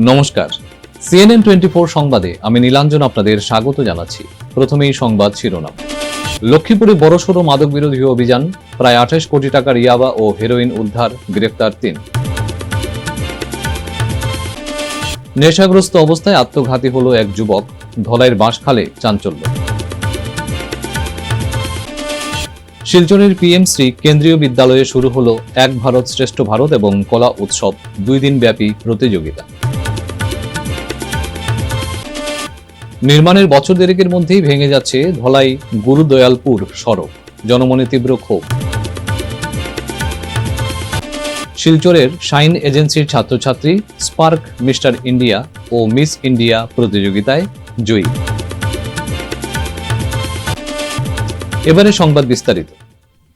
নমস্কার, CNN 24 সংবাদে আমি নীলাঞ্জন আপনাদের স্বাগত জানাচ্ছি। প্রথমেই সংবাদ শিরোনাম। লক্ষ্মীপুরে বড়সড় মাদক বিরোধী অভিযান, প্রায় 28 কোটি টাকার ইয়াবা ও হেরোইন উদ্ধার, গ্রেফতার 3। নেশাগ্রস্ত অবস্থায় আত্মঘাতী হল এক যুবক, ধলাইয়ের বাঁশখালে চাঞ্চল্য। শিলচরের পিএমসি কেন্দ্রীয় বিদ্যালয়ে শুরু হল এক ভারত শ্রেষ্ঠ ভারত এবং কলা উৎসব, 2 দিন ব্যাপী প্রতিযোগিতা। নির্মাণের বছর দেড়েকের মধ্যেই ভেঙে যাচ্ছে ধলাই গুরুদয়ালপুর সড়ক, জনমনে তীব্র ক্ষোভ। শিলচরের শাইন এজেন্সির ছাত্রছাত্রী স্পার্ক মিস্টার ইন্ডিয়া ও মিস ইন্ডিয়া প্রতিযোগিতায় জয়ী। এবারে সংবাদ বিস্তারিত।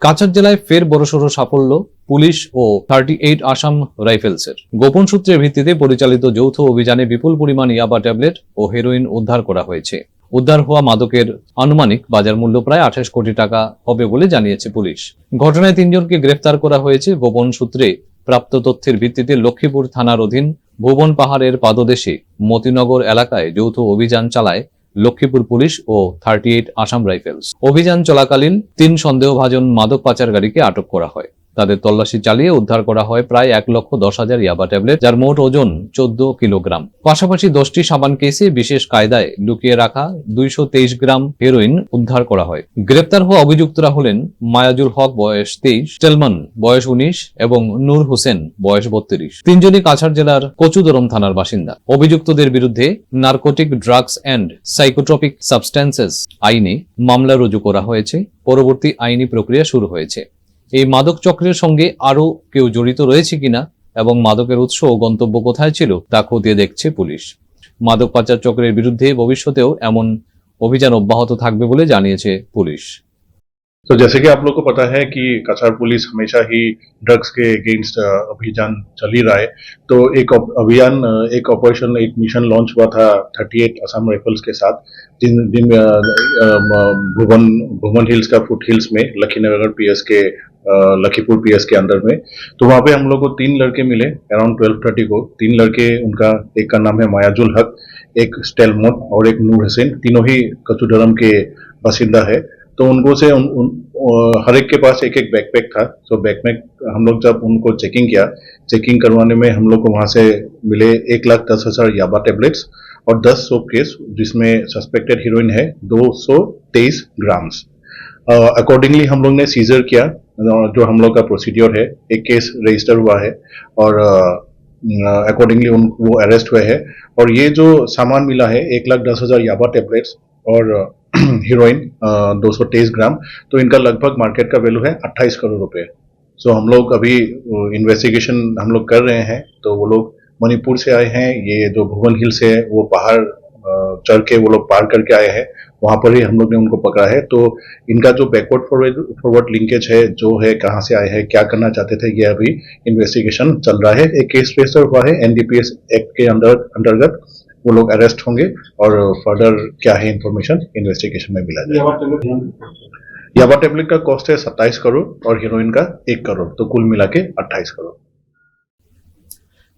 কাছাড় জেলায় ফের বড়সড় সাফল্য পুলিশ ও 38 আসাম রাইফেলসের। গোপন সূত্রের ভিত্তিতে পরিচালিত যৌথ অভিযানে বিপুল পরিমাণ ইয়াবা ট্যাবলেট ও হেরোইন উদ্ধার করা হয়েছে। উদ্ধার হওয়া মাদকের আনুমানিক বাজার মূল্য প্রায় 28 কোটি টাকা হবে বলে জানিয়েছে পুলিশ। ঘটনায় 3 জনকে গ্রেফতার করা হয়েছে। গোপন সূত্রে প্রাপ্ত তথ্যের ভিত্তিতে লক্ষ্মীপুর থানার অধীন ভুবন পাহাড়ের পাদদেশে মতিনগর এলাকায় যৌথ অভিযান চালায় লক্ষ্মীপুর পুলিশ ও 38 আসাম রাইফেলস। অভিযান চলাকালীন 3 সন্দেহভাজন মাদক পাচারকারীকে আটক করা হয়। তাদের তল্লাশি চালিয়ে উদ্ধার করা হয় প্রায় 1,10,000 ইয়াবা ট্যাবলেট, যার মোট ওজন 14 কিলোগ্রাম। পাশাপাশি 10টি সাবান কেসে বিশেষ কায়দায় লুকিয়ে রাখা 223 গ্রাম হেরোইন উদ্ধার করা হয়। গ্রেপ্তার হওয়া অভিযুক্তরা হলেন মায়াজুল হক বয়স 23, টেলমান বয়স 19 এবং নূর হোসেন বয়স 32। 3 জনই কাছাড় জেলার কচুদরম থানার বাসিন্দা। অভিযুক্তদের বিরুদ্ধে narcotic drugs and psychotropic substances আইনে মামলা রুজু করা হয়েছে। পরবর্তী আইনি প্রক্রিয়া শুরু হয়েছে। এই মাদক চক্রের সঙ্গে আরো কেউ জড়িত রয়েছে কিনা এবং মাদকের উৎস ও গন্তব্য কোথায় ছিল তা খতিয়ে দেখছে পুলিশ। মাদক পাচার চক্রের বিরুদ্ধে ভবিষ্যতেও এমন অভিযান অব্যাহত থাকবে বলে জানিয়েছে পুলিশ। तो जैसे कि आप लोग को पता है कि कछाड़ पुलिस हमेशा ही ड्रग्स के अगेंस्ट अभियान चल ही रहा है। तो एक अभियान, एक ऑपरेशन, एक मिशन लॉन्च हुआ था 38 असम राइफल्स के साथ, जिन भुवन हिल्स का फुट हिल्स में लखीनगर पीएस के लखीपुर पीएस के अंदर में। तो वहां पे हम लोग को 3 लड़के मिले अराउंड 12:30 को। 3 लड़के, उनका एक का नाम है मायाजुल हक, एक स्टेलमोन और एक नूर हुसैन, तीनों ही कचुडरम के बासिंदा है। तो उनको से हर एक के पास एक एक बैकपैक था। तो बैकपैक हम लोग जब उनको चेकिंग किया, चेकिंग करवाने में हम लोग को वहां से मिले 1,10,000 याबा टेबलेट्स और 10 सोप केस, जिसमें सस्पेक्टेड हीरोइन है 223 ग्राम्स। अकॉर्डिंगली हम लोग ने सीजर किया, जो हम लोग का प्रोसीड्योर है। एक केस रजिस्टर हुआ है और अकॉर्डिंगली वो अरेस्ट हुए हैं। और ये जो सामान मिला है 1,10,000 याबा टेबलेट्स और हीरोइन 223 ग्राम, तो इनका लगभग मार्केट का वैल्यू है 28 करोड़ रुपए। सो हम लोग अभी इन्वेस्टिगेशन हम लोग कर रहे हैं। तो वो लोग मणिपुर से आए हैं। ये जो भुवन हिल्स है वो पहाड़ चढ़ के वो लोग पार करके आए हैं, वहां पर ही हम लोग ने उनको पकड़ा है। तो इनका जो बैकवर्ड फॉरवर्ड लिंकेज है, जो है कहाँ से आए हैं, क्या करना चाहते थे, ये अभी इन्वेस्टिगेशन चल रहा है। एक केस रजिस्टर हुआ है NDPS एक्ट के अंतर्गत। वो लोग अरेस्ट होंगे और फर्दर क्या है इंफॉर्मेशन इन्वेस्टिगेशन में मिला जाएगा। याबा टेबलेट का कॉस्ट है 27 करोड़ और हीरोइन का 1 करोड़, तो कुल मिला के 28 करोड़।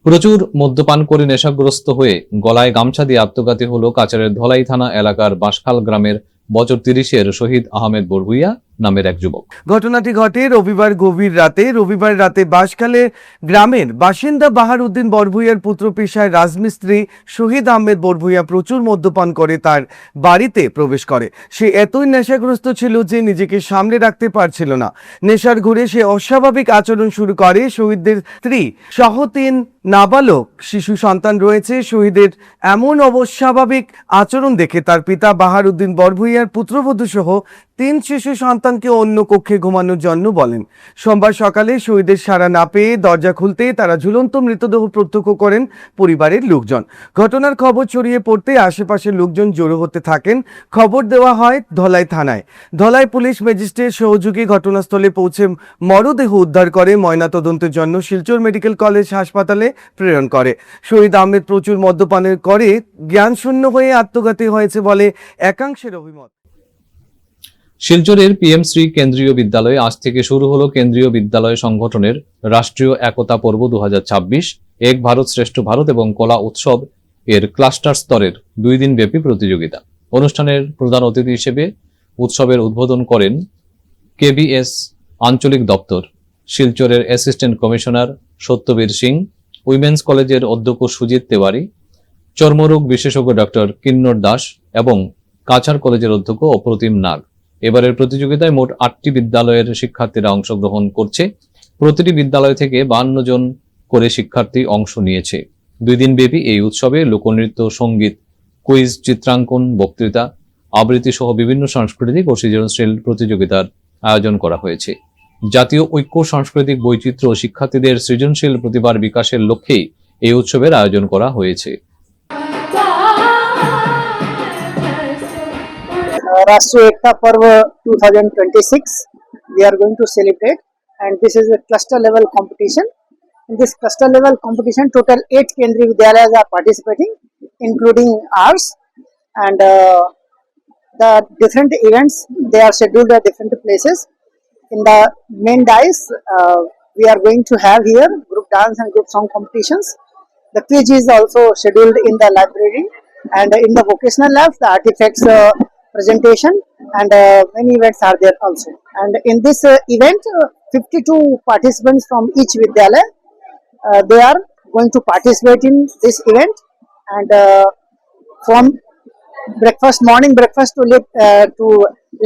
প্রচুর মদ্যপান করে নেশাগ্রস্ত হয়ে গলায় গামছা দিয়ে আত্মঘাতী হল কাছাড়ের ধলাই থানা এলাকার বাঁশখাল গ্রামের বছর 30-এর শহীদ আহমেদ বরভুইয়া নামের এক যুবক। ঘটনাটি ঘটে রবিবার গভীর রাতে। রবিবার রাতে বাঁশখালে গ্রামের বাসিন্দা বাহার উদ্দিন বরভুইয়ার পুত্র পেশায় রাজমিস্ত্রি শহীদ আহমেদ বরভুইয়া প্রচুর মদ্যপান করে তার বাড়িতে প্রবেশ করে। সে এতই নেশাগ্রস্ত ছিল যে নিজেকে সামলে রাখতে পারছিল না। নেশার ঘুরে সে অস্বাভাবিক আচরণ শুরু করে। শহীদদের স্ত্রী সহ 3 নাবালক শিশু সন্তান রয়েছে। শহীদের এমন অস্বাভাবিক আচরণ দেখে তার পিতা বাহার উদ্দিন বরভুইয়ার পুত্রবধূ সহ 3 শিশু সন্তানকে অন্য কক্ষে ঘুমানোর জন্য বলেন। সোমবার সকালে শহীদের সাড়া না পেয়ে দরজা খুলতে তারা ঝুলন্ত মৃতদেহ প্রত্যক্ষ করেন পরিবারের লোকজন। ঘটনার খবর ছড়িয়ে পড়তে আশেপাশের লোকজন জড়ো হতে থাকেন। খবর দেওয়া হয় ধলাই থানায়। ধলাই পুলিশ ম্যাজিস্ট্রেট সহযোগী ঘটনাস্থলে পৌঁছে মরদেহ উদ্ধার করে ময়নাতদন্তের জন্য শিলচর মেডিকেল কলেজ হাসপাতালে প্রেরণ করে। শহীদ আহমেদ প্রচুর মদ্যপানের করে জ্ঞানশূন্য হয়ে আত্মঘাতী হয়েছে বলে একাংশের অভিমত। শিলচরের পিএমসি কেন্দ্রীয় বিদ্যালয়ে আজ থেকে শুরু হলো কেন্দ্রীয় বিদ্যালয় সংগঠনের রাষ্ট্রীয় একতা পর্ব 2026। এক ভারত শ্রেষ্ঠ ভারত এবং কলা উৎসব এর ক্লাস্টার স্তরের 2 দিন ব্যাপী প্রতিযোগিতা। অনুষ্ঠানের প্রধান অতিথি হিসেবে উৎসবের উদ্বোধন করেন কেবিএস আঞ্চলিক দপ্তর শিলচরের অ্যাসিস্ট্যান্ট কমিশনার সত্যবীর সিং, উইমেন্স কলেজের অধ্যক্ষ সুজিত তেওয়ারি, চর্মরোগ বিশেষজ্ঞ ডক্টর কিন্নর দাস এবং কাছাড় কলেজের অধ্যক্ষ অপ্রতিম নাগ। এবারের প্রতিযোগিতায় মোট 8টি বিদ্যালয়ের শিক্ষার্থীরা অংশগ্রহণ করছে। প্রতিটি বিদ্যালয় থেকে 52 জন করে শিক্ষার্থী অংশ নিয়েছে। 2 দিন ব্যাপী এই উৎসবে লোকনৃত্য, সঙ্গীত, কুইজ, চিত্রাঙ্কন, বক্তৃতা, আবৃত্তি সহ বিভিন্ন সাংস্কৃতিক ও সৃজনশীল প্রতিযোগিতার আয়োজন করা হয়েছে। জাতীয় ঐক্য, সাংস্কৃতিক বৈচিত্র্য ও শিক্ষার্থীদের সৃজনশীল প্রতিভার বিকাশের লক্ষ্যেই এই উৎসবের আয়োজন করা হয়েছে। Rashtriya Ekta Parv 2026 we are going to celebrate, and this is a cluster level competition. In this cluster level competition, total 8 Kendriya Vidyalayas are participating, including ours, and the different events, they are scheduled at different places. In the main dais, we are going to have here group dance and group song competitions. The quiz is also scheduled in the library, and in the vocational lab, the artifacts presentation, and many events are there also. And in this event, 52 participants from each Vidyalaya, they are going to participate in this event, and from breakfast, morning breakfast to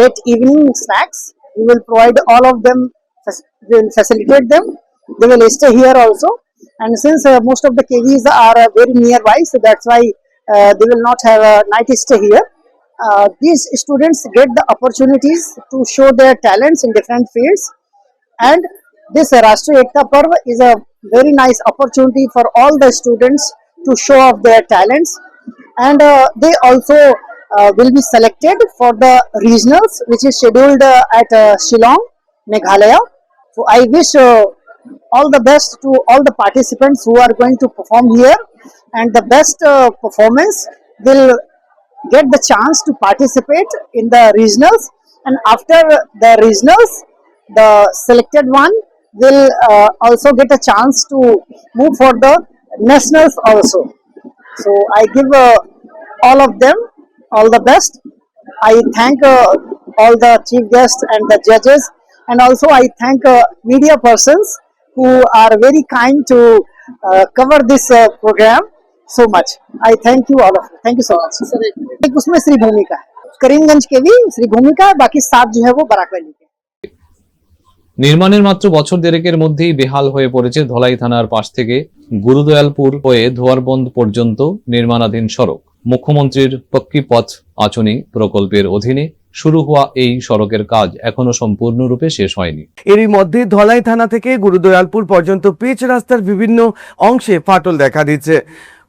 late evening snacks, we will provide all of them, we will facilitate them. They will stay here also, and since most of the KVs are very nearby, so that's why they will not have a night stay here. These students get the opportunities to show their talents in different fields, and this Rashtriya Ekta Parv is a very nice opportunity for all the students to show off their talents, and they also will be selected for the regionals, which is scheduled at Shillong, Meghalaya. So I wish all the best to all the participants who are going to perform here, and the best performance will get the chance to participate in the regionals, and after the regionals, the selected one will also get a chance to move for the nationals also. So I give all of them all the best. I thank all the chief guests and the judges, and also I thank media persons who are very kind to cover this program so much. I thank you all of you. Thank you so much. एक उसमें श्री भूमिका, करीमगंज के भी श्री भूमिका, बाकी 7 जो है वो बराक वैली के। নির্মাণের মাত্র বছর দেড়েকের মধ্যেই বেহাল হয়ে পড়েছে ধলাই থানার পাশ থেকে গুরুদয়ালপুর হয়ে ধোয়ারবন্দ পর্যন্ত নির্মাণাধীন সড়ক। মুখ্যমন্ত্রীর পক্কি পথ আঁচনি প্রকল্পের অধীনে শুরু হওয়া এই সড়কের কাজ এখনো সম্পূর্ণরূপে শেষ হয়নি। এরই মধ্যে ধলাই থানা থেকে গুরুদয়ালপুর পর্যন্ত পিচ রাস্তার বিভিন্ন অংশে ফাটল দেখা দিচ্ছে।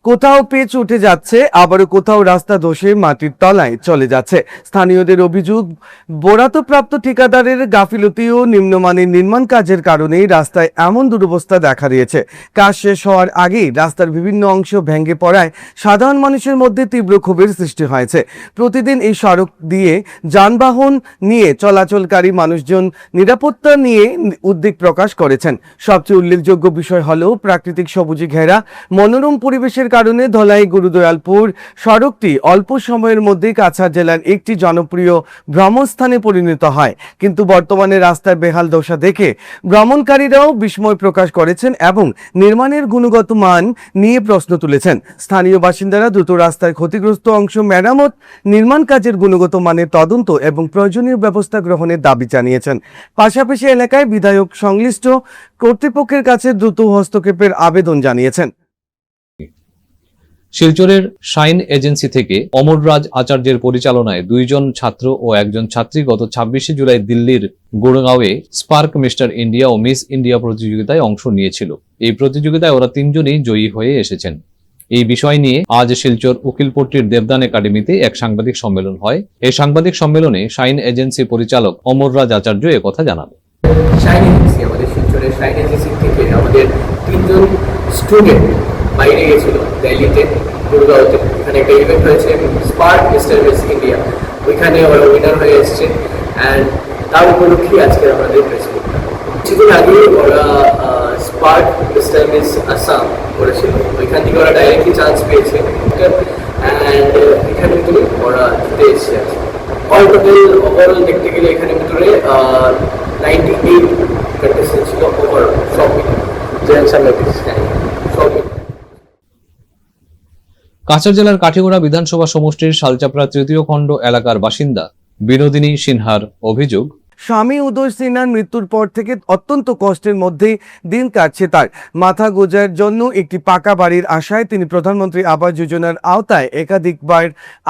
কোথাও পেচ উঠে যাচ্ছে, আবারও কোথাও রাস্তা ধসে মাটির তলায় চলে যাচ্ছে। স্থানীয়দের অভিযোগ, বরাতপ্রাপ্ত ঠিকাদারের গাফিলতি ও নিম্নমানের নির্মাণ কাজের কারণেই রাস্তায় এমন দুরবস্থা দেখা দিয়েছে। কাজ শেষ হওয়ার আগেই রাস্তার বিভিন্ন অংশ ভেঙে পড়ায় সাধারণ মানুষের মধ্যে তীব্র ক্ষোভের সৃষ্টি হয়েছে। প্রতিদিন এই সড়ক দিয়ে যানবাহন নিয়ে চলাচলকারী মানুষজন নিরাপত্তা নিয়ে উদ্বেগ প্রকাশ করেছেন। সবচেয়ে উল্লেখযোগ্য বিষয় হল প্রাকৃতিক সবুজে ঘেরা মনোরম পরিবেশের কারণে ধলাই গুরুদয়ালপুর সড়কটি অল্প সময়ের মধ্যে কাছাড় জেলার একটি জনপ্রিয় ভ্রমণস্থানে পরিণত হয়। কিন্তু বর্তমানে রাস্তার বেহাল দশা দেখে ভ্রমণকারীরাও বিস্ময় প্রকাশ করেছেন এবং নির্মাণের গুণগত মান নিয়ে প্রশ্ন তুলেছেন। স্থানীয় বাসিন্দারা দ্রুত রাস্তার ক্ষতিগ্রস্ত অংশ মেরামত, নির্মাণ কাজের গুণগত মানের তদন্ত এবং প্রয়োজনীয় ব্যবস্থা গ্রহণের দাবি জানিয়েছেন। পাশাপাশি এলাকায় বিধায়ক সংশ্লিষ্ট কর্তৃপক্ষের কাছে দ্রুত হস্তক্ষেপের আবেদন জানিয়েছেন। শিলচরের শাইন এজেন্সি থেকে অমররাজ আচার্যের পরিচালনায় 2 জন ছাত্র ও 1 জন ছাত্রী গত 26শে জুলাই দিল্লির গুড়গাঁওয়ে স্পার্ক মিস্টার ইন্ডিয়া ও মিস ইন্ডিয়া প্রতিযোগিতায় অংশ নিয়েছিল। এই প্রতিযোগিতায় ওরা 3 জনই জয়ী হয়ে এসেছেন। এই বিষয় নিয়ে আজ শিলচর উকিলপট্টির দেবদান একাডেমিতে এক সাংবাদিক সম্মেলন হয়। এই সাংবাদিক সম্মেলনে শাইন এজেন্সি পরিচালক অমররাজ আচার্য একথা জানান। শাইন এজেন্সি, আমাদের শিলচরের শাইন এজেন্সি থেকে আমাদের 3 জন স্টুডেন্ট বাইরে গেছিল দিল্লিতে, গুরগাঁওতে। এখানে একটা ইভেন্ট হয়েছে স্পার্ক মিস্টার মিস ইন্ডিয়া, ওইখানে ওরা উইনার হয়ে এসছে। অ্যান্ড তার উপলক্ষে আজকে আমাদের প্রেস মিটটা। কিছুদিন আগে ওরা স্পার্ক মিস্টার মিস আসাম করেছিল, ওইখান থেকে ওরা ডাইরেক্টলি চান্স পেয়েছে অ্যান্ড এখানে ভিতরে ওরা জিতে এসেছে। অল টোটাল ওভারঅল দেখতে গেলে এখানে ভিতরে 98 কন্টেস্টেন্ট ছিল ওভারঅল সব মিলে, সব মিলে। কাছাড় জেলার কাঠিগড়া বিধানসভা সমষ্টির শালচাপড়া তৃতীয় খণ্ড এলাকার বাসিন্দা বিনোদিনী সিনহার অভিযোগ, স্বামী উদয় সিনহার মৃত্যুর পর থেকে অত্যন্ত কষ্টের মধ্যেই দিন কাটছে তার। মাথা গোঁজার জন্য একটি পাকা বাড়ির আশায় তিনি প্রধানমন্ত্রী আবাস যোজনার আওতায় একাধিকবার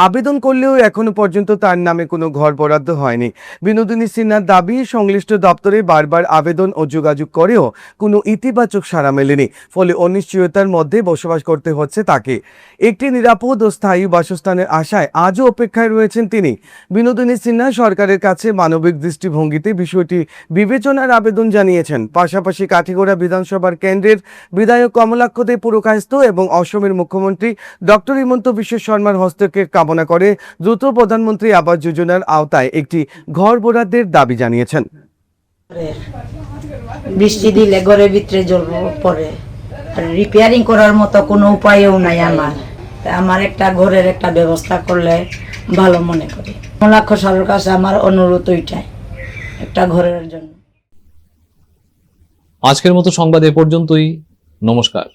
আবেদন করলেও এখনো পর্যন্ত তার নামে কোনো ঘর বরাদ্দ হয়নি। বিনোদিনী সিনহার দাবি, সংশ্লিষ্ট দপ্তরে বারবার আবেদন ও যোগাযোগ করেও কোনো ইতিবাচক সাড়া মেলেনি, ফলে অনিশ্চয়তার মধ্যে বসবাস করতে হচ্ছে তাকে। একটি নিরাপদ ও স্থায়ী বাসস্থানের আশায় আজও অপেক্ষায় রয়েছেন তিনি। বিনোদিনী সিনহা সরকারের কাছে মানবিক দৃষ্টিভঙ্গিতে বিষয়টি বিবেচনার আবেদন জানিয়েছেন। পাশাপাশি কাঠিগড়া বিধানসভার কেন্দ্রের বিধায়ক কমলাক্ষ দে পুরকায়স্থ এবং অসমের মুখ্যমন্ত্রী ডক্টর হিমন্ত বিশ্ব শর্মার হস্তক্ষেপ কামনা করে দ্রুত প্রধানমন্ত্রী আবাস যোজনার আওতায় একটি ঘর বরাদ্দের দাবি জানিয়েছেন। বৃষ্টি দিলে ঘরের ভিতরে জল পড়ে, আর রিপেয়ারিং করার মতো কোনো উপায়ও নাই আমার একটা ঘরের একটা ব্যবস্থা করলে ভালো মনে করি। কমলাক্ষ সাহেবের কাছে আমার অনুরোধ ওইটাই, একটা ঘরের জন্য। আজকের মতো সংবাদ এ পর্যন্তই। নমস্কার।